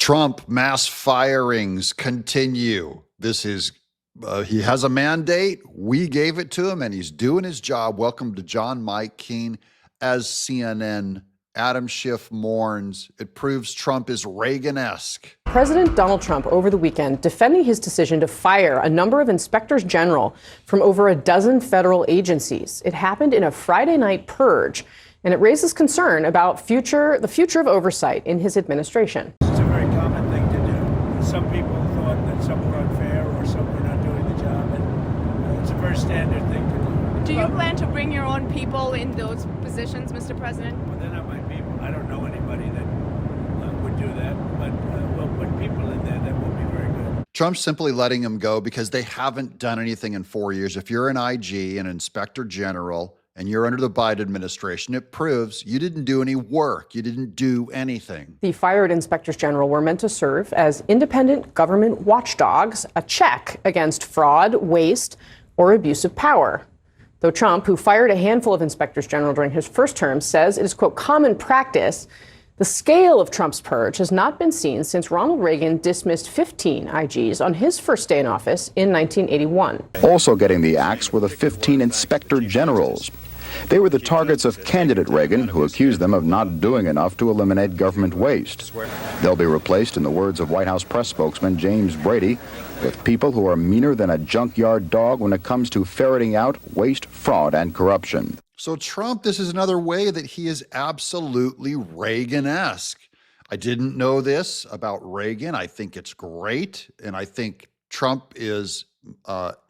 Trump mass firings continue. This is, he has a mandate. We gave it to him and he's doing his job. Welcome to John Mike Keene as CNN. Adam Schiff mourns. It proves Trump is Reaganesque. President Donald Trump over the weekend defending his decision to fire a number of inspectors general from over a dozen federal agencies. It happened in a Friday night purge, and it raises concern about the future of oversight in his administration. It's a very common thing to do. Some people thought that some were unfair or some were not doing the job, and it's a very standard thing to do. Do you plan to bring your own people in those positions, Mr. President? Well, they're not my people. I don't know anybody that would do that, but we'll put people in there that will be very good. Trump's simply letting him go because they haven't done anything in 4 years. If you're an IG, an inspector general, and you're under the Biden administration, it proves you didn't do any work. You didn't do anything. The fired inspectors general were meant to serve as independent government watchdogs, a check against fraud, waste, or abuse of power. Though Trump, who fired a handful of inspectors general during his first term, says it is, quote, common practice, the scale of Trump's purge has not been seen since Ronald Reagan dismissed 15 IGs on his first day in office in 1981. Also getting the axe were the 15 inspector generals. They were the targets of candidate Reagan, who accused them of not doing enough to eliminate government waste. They'll be replaced, in the words of White House press spokesman James Brady, with people who are meaner than a junkyard dog when it comes to ferreting out waste, fraud, and corruption. So Trump, this is another way that he is absolutely Reaganesque. I didn't know this about Reagan. I think it's great. And I think Trump is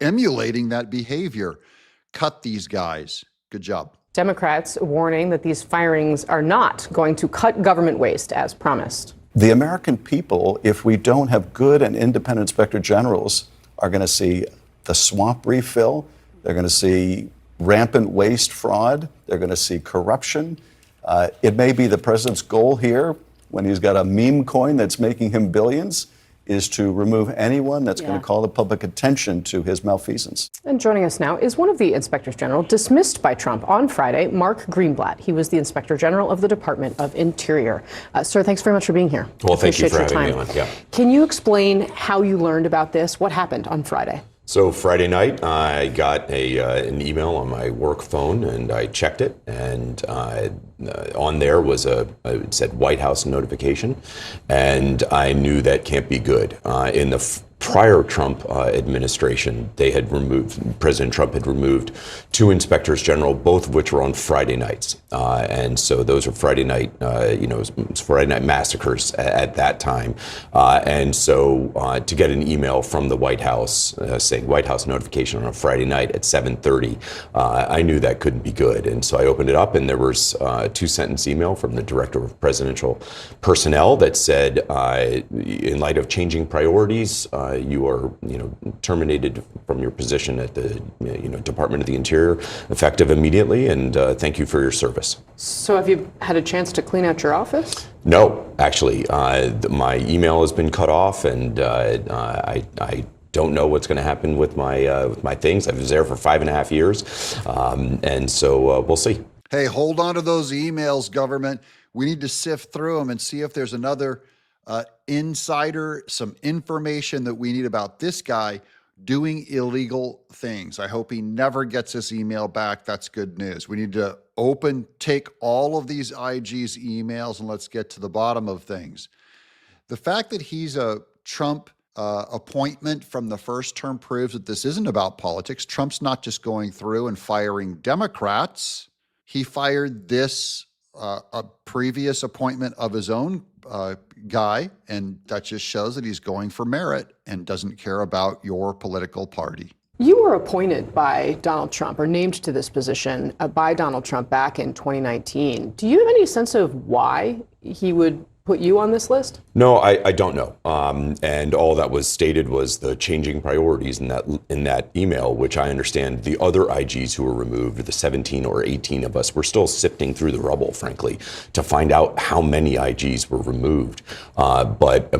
emulating that behavior. Cut these guys. Good job. Democrats warning that these firings are not going to cut government waste as promised. The American people, if we don't have good and independent inspector generals, are going to see the swamp refill. They're going to see rampant waste fraud. They're going to see corruption. It may be the president's goal here, when he's got a meme coin that's making him billions, is to remove anyone that's going to call the public attention to his malfeasance. And joining us now is one of the inspectors general dismissed by Trump on Friday, Mark Greenblatt. He was the inspector general of the Department of Interior. Sir, thanks very much for being here. Well, thank you for having me on. Yeah. Can you explain how you learned about this? What happened on Friday? So Friday night, I got an email on my work phone, and I checked it, and on there was it said White House notification, and I knew that can't be good. In the prior Trump administration, President Trump had removed 2 inspectors general, both of which were on Friday nights. And so those are Friday night, Friday night massacres at that time. And so to get an email from the White House saying White House notification on a Friday night at 7:30, I knew that couldn't be good. And so I opened it up, and there was a 2-sentence email from the Director of Presidential Personnel that said, in light of changing priorities, you are, terminated from your position at the, Department of the Interior, effective immediately, and thank you for your service. So have you had a chance to clean out your office? No, actually, my email has been cut off, and I don't know what's going to happen with my things. I was there for 5.5 years, and so we'll see. Hey, hold on to those emails, government. We need to sift through them and see if there's another insider, some information that we need about this guy doing illegal things. I hope he never gets this email back. That's good news. We need to take all of these IG's emails, and let's get to the bottom of things. The fact that he's a Trump appointment from the first term proves that this isn't about politics. Trump's not just going through and firing Democrats. He fired this a previous appointment of his own guy, and that just shows that he's going for merit and doesn't care about your political party. You were appointed by Donald Trump, or named to this position by Donald Trump back in 2019. Do you have any sense of why he would put you on this list? No, I don't know. And all that was stated was the changing priorities in that email, which I understand the other IGs who were removed, the 17 or 18 of us, were still sifting through the rubble, frankly, to find out how many IGs were removed. But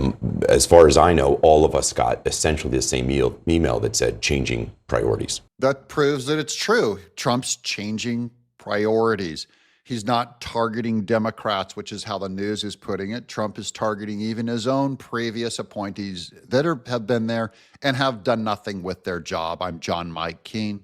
as far as I know, all of us got essentially the same email that said changing priorities. That proves that it's true. Trump's changing priorities. He's not targeting Democrats, which is how the news is putting it. Trump is targeting even his own previous appointees that have been there and have done nothing with their job. I'm John Mike Keene.